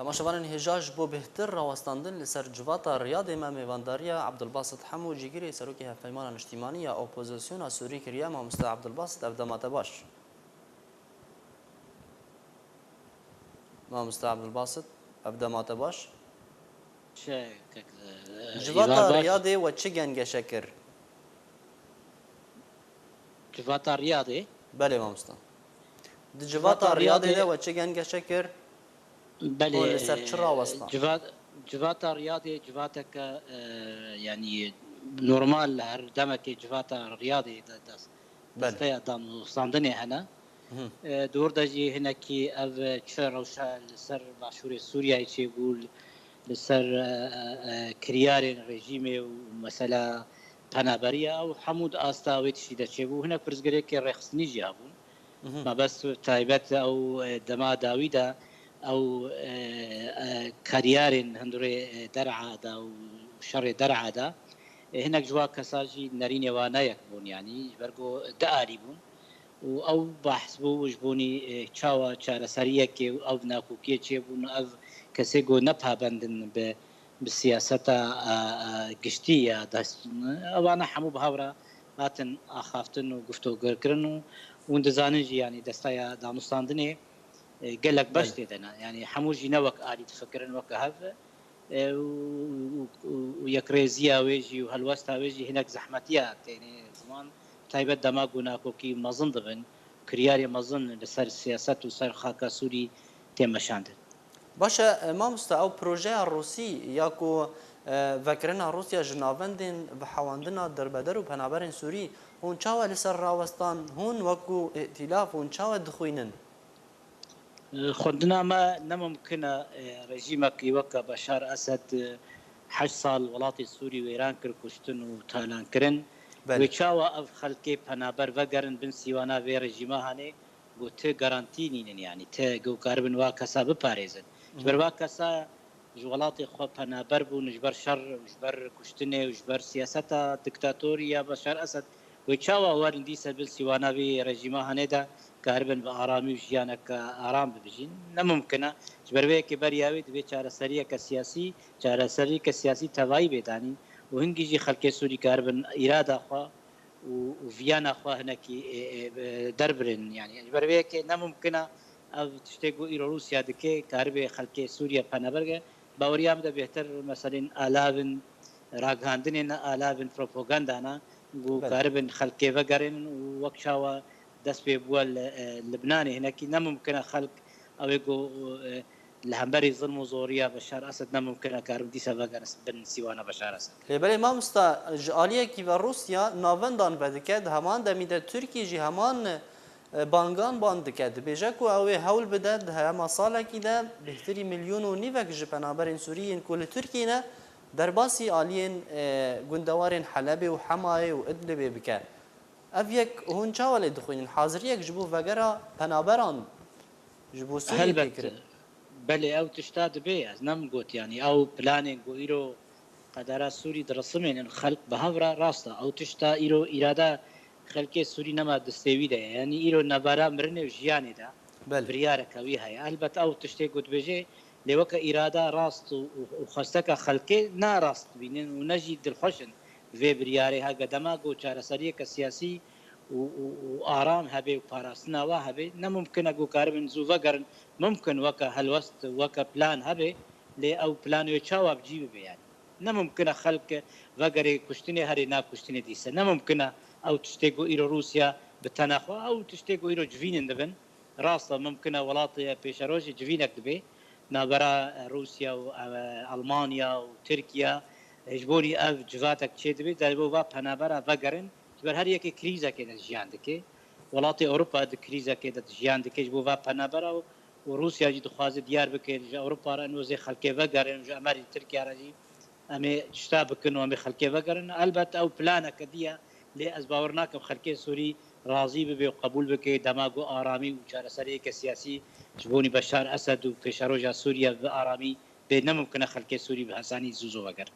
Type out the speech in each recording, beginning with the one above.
تماشاوان هجاج بو بهتر راوستاندن لسر جواتا رياض ما ميوانداريا عبد الباسط حمو جيجري سروكي هفيمان الاجتماعية اوبوزيسيون سوري كريا ما مستر عبد الباسط ابدامات باش ما مستر عبد الباسط ابدامات باش جواتا رياضي وتشيغن شكر جواتا رياضي بله ما مستر جواتا رياضي ده وتشيغن شكر بله لسر چرا وسطا جواتا رياضي جواتك يعني نورمال هر دمك جواتا رياضي دسته دام صندني هنا دور دجي هناكي اف تشر وشا لسر باشور سوريا يقول لسر كريار رژیم ومسألة پنابرية او حمود آستاويت شيدا تشبو هنا فرزگريك رخصني جابون ما بس تايبت او دما داويدا او كريار هندوري درعا دا وشر درعا دا هناك جوا كساجي نارين وانايك بون يعني برغو داريبون او بحسبو وجبوني چاوا چاره سريك او ناكوكي چبون او كسيغو نبها بندن بالسياسة قشتية وانا حمو بهاورا هاتن اخافتن وقفتو قركرن وندزانجي يعني دستايا دانوستاندني قالك باش تيدنا يعني حموجي نوك آلي تفكرن وكهف ويكريزيا ويجي وهالوستا ويجي هناك زحمتيات يعني زمان تايبت دماغو ناكوكي مظن ضبن كرياري مظن لسر السياسة وسر خاكا سوري تيمشاندن باشا ما مستوى بروجه الروسي ياكو فكرنا روسيا جنافندين بحواندنا دربدر وبنابرين سوري هون چاوا لسر راوستان هون وكو ائتلاف هون چاوا دخوينن خدنا ما نممكن رجيمك يوكا بشار اسد 8 سال ولاطي السوري وإيران كركشتن وتالان كرن وچاوا اف خلقي بنابر وگرن بن سيوانا في رجيما هاني قلت غارانتينين يعني تجو كاربن واكسا بباريزن جبر واكسا جولاطي خو بنابر بو نجبر شر وجبر كشتنه وجبر سياسة دكتاتورية بشار اسد وچاوا ورندي سبل سيوانا في رجيما هاني دا كاربن بآرامي وجيانك آرام ببجين نممكنه جبروي كبرياوي دبي چاره سريه كسياسي چاره سريه كسياسي توای بداني وهنگي جي خلق سوري كاربن اراده خو وفيانا خو هناكي دربرن يعني جبروي كي نممكنه او تشتغو ايرو روسيا دكي كاربي خلق سوريا پنابرگه باوريام ده بهتر مثلا آلافن راگاندن آلافن پروپاگاندا و كاربن خلق وگرن وكشاوا دس بيبول لبناني هناك نممكن خلق او يقو الهمبري ظلم وزوريا بشار اسد نممكن كارم دي سباغنس بن سيوانا بشار اسد بله ما مستا جاليه كي روسيا ناوندان بدكد همان دميده تركي جي همان بانگان باندكد بيجاكو او هول بدد هما صاله كده بهتري مليون و نيفك جبنابرين سوريين كل تركينا درباسي الين گندوارين حلب وحمايه وادلب بك افيك هون چاوله دخوين حاضريك جبو وغرا بنابران جبو سوري فكر بله او تشتاد بي از نم قوت يعني او بلانينج ويرو قدرا سوري درسمين الخلق بهورا راستا او تشتا ايرو اراده خلق سوري نما دستوي ده يعني ايرو نبارا مرنه وجياني ده برياره كوي هي البت او تشتي قوت بيجي لوك اراده راست وخستك خلقي نا راست بينن ونجي الخشن في برياره ها قدما قو چاره سريه كسياسي وآرام هبه وباراستنا وهبه نممكن اقو كاربن زوفقرن ممكن وكا هالوست وكا بلان هبه لي او بلان يتشاوب جيبه يعني نممكن خلق وقري كشتني هري نا كشتني ديسه نممكن او تشتيقو ايرو روسيا بالتناخو او تشتيقو ايرو جفين دبن راسا ممكن ولاطي بيشاروجي جفينك دبي نابرا روسيا والمانيا وتركيا اجبوري اف جواتك چه دبي دبوا پنابرا وقرن جبر هر یک کریزه که جیان دکه ولاتی اروپا د کریزه که د جیان دکه جو و پنابرا و روسیا جد خواز دیار بکه اروپا را انوزه خلقه وگرن جو امری ترکیه را جی امی چتا بکنو امی خلقه وگرن البته او پلانه کدیه لی از باورناکم خلقه سوری راضی به و قبول بکه دماغو آرامی و چاره سری که سیاسی جبونی بشار اسد و پیشروجا سوریا و آرامی به نممکنه خلقه سوری به حسانی زوزو وگر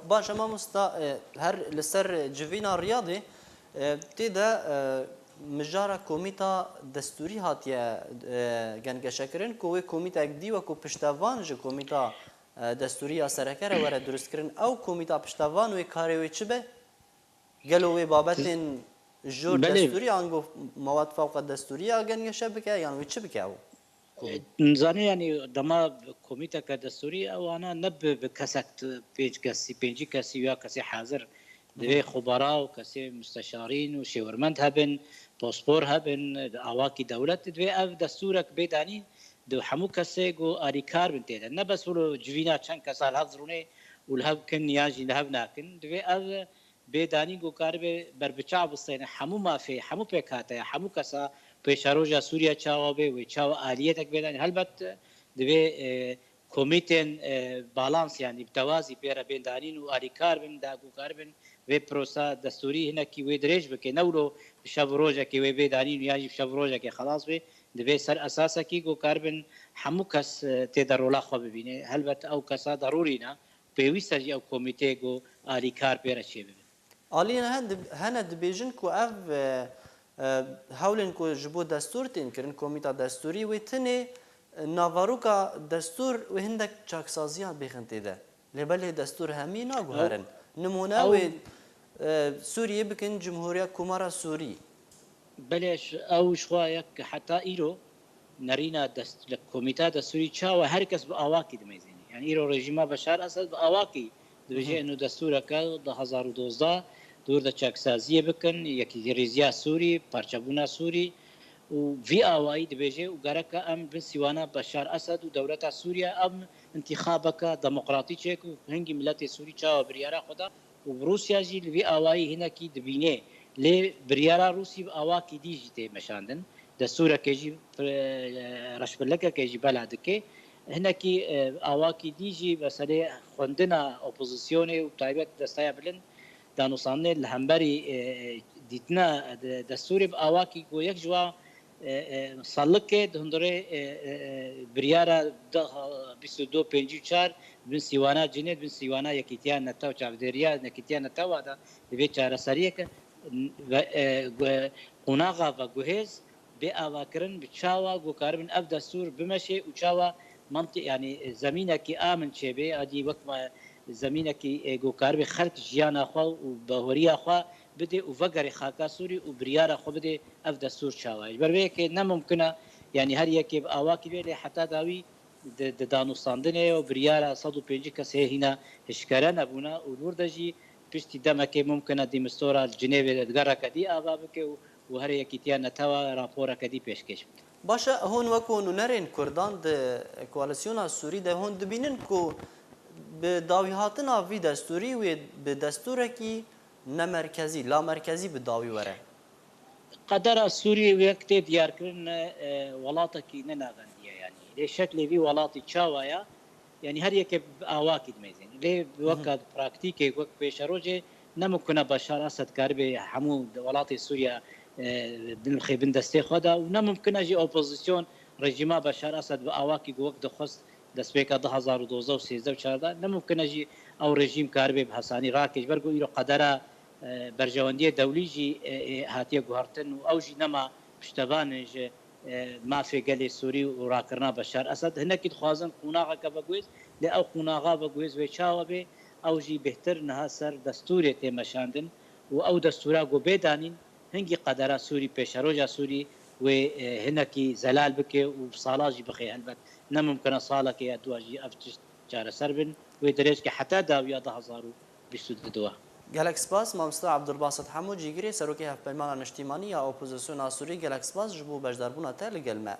باشه ما مستا هر لسر جوینا رياضي تيدا مجارا کومیتا دستوری هاتیه گنگشکرین که وی کومیتا اگدی و کو پشتوان جه کومیتا دستوری یا سرکره وره درست کرن او کومیتا پشتوان وی کاری وی چه به؟ گلو وی بابتین جور دستوری آنگو مواد فوق دستوری یا گنگشه بکه یعنی وی چه بکه او؟ نزانه يعني دما كوميتا كدستوري او انا نب بكسكت بيج كسي بيجي كسي ويا كسي حاضر دوی خبراء و کسی مستشارین و شورمند هبن پاسپور هبن اواکی دولت دوی اف دستورک بیدانی دو همو کسی گو آریکار بنتیده نه بس ولو جوینا چند کسال حضرونه ولهب کن نیاجی لهب ناکن دوی اف بیدانی گو کار به بربچا بستین همو مافی همو پیکاته همو کسا پیشاروجا سوریا چاوا به و چاوا آلیه تک بیدانی البته دوی کمیتن بالانس يعني بتوازي بين بين دانين واريكار بين داغو كاربن و بروسا دستوري هنا كي وي دريج بك نولو شافروجا كي وي بيدانين ياجي شافروجا كي خلاص وي دبي سر اساسا كي جو كاربن حموكس تدرولا خو ببينه هلبت او كسا ضرورينا بيويسا او كوميتي جو اريكار بيرا شي آلین هند بیجن کو اف هولن کو جبو دستور تین کرن کومیتا دستوری و تنه ناواروکا دستور و هندک چاکسازیان بخنته ده لبله دستور همی ناگوهرن نمونه و سوریه بکن جمهوریه کمارا سوری بلش او شويك حتى ايرو نرينا دست الكوميتا دستوري تشاو هركس باواكي دميزيني يعني ايرو رژیم بشار اسد باواكي دوجه انه دستورك 2012 دور د چاکسازی بکن یکی ریزیا سوری پارچبونا سوری و في اواي دبيجي وغركا ام بنسيوانا بشار اسد ودولة سوريا ام انتخابك ديمقراطية هنجي ملت سوري تشاو بريارا خدا وبروسيا جي في اواي هنا كي دبينه لي بريارا روسي اواكي دي جي مشاندن دستور كيجي رشبلك كيجي بلدك هنا كي اواكي دي جي مثلا خوندنا اوبوزيسيوني وتايبت دستايا بلن دانو صانه الهمبري ديتنا دستور اواكي جو يك جوا سالکه دهندره بریارا 22 54 بن سیوانا جنید بن سیوانا یکیتیان نتاو چاودریا نکیتیان نتاو دا به چاره سریه که قناغا و گوهز به اواکرن بچاوا گو کاربن اف دستور بمشي وچاوا منطق يعني زمينه كي امن شبه ادي وقت ما زمينه كي گو کارب خلق جيانا خو وبهوريا خو بده وفقر خاكا سوري وبريارة خو بده اف دستور شاوي بربي كي نممكن يعني هر يكي اواكي بي حتى داوي د دانوستاندنه وبريارة 105 كسي هنا هشكران ابونا ونوردجي بيشتي دمك ممكن دي مستورا جنيف ادغرا كدي ابابك وهر يكي تيانا توا رابورا كدي پیشکش باشه هون وکو نرین کردان د کوالسیون سوری ده هون دبینن کو به داوی هاتنا وی دستوری و به دستور کی نه مرکزی لا مرکزی به داوی وره قدر سوري وقت ديار كرن ولاتكي نناغنديه يعني ليه شكل في ولاتي تشاوايا يعني هر يك اواكي دميزين ليه وقت براكتيكي وقت بيشروجي نمكن بشار اسد كاربي حمود ولاتي سوريا بن خيبن دستي خدا ونمكن اجي اوبوزيسيون رژیم بشار اسد باواكي وقت دخست دسبيكا 2012 و 13 و 14 نمكن اجي او رژیم كاربي بحساني راكش برغو يرو قدره برجواندی دولیجی هاتیه گوهرتن و اوجی نما پشتوانج مافی گلی سوری و راکرنا بشار اسد هنکی خوازن قوناغا که بگویز لی او قوناغا بگویز و چاوا به اوجی بهتر نها سر دستوری تیمشاندن و او دستورا گو بیدانین هنگی قدرا سوری پیشروجا سوری و هنکی زلال بکه و صالاجی بخی البت نممکن صالا که ادواجی افتش چاره سربن و درش که حتی داویا 2022 گلک سپاس مامستا عبدالباسط حمود جیگری سروکی هفپلمان اجتماعی یا اپوزیسیون سوری گلک سپاس جبو بجداربونا تل گلمه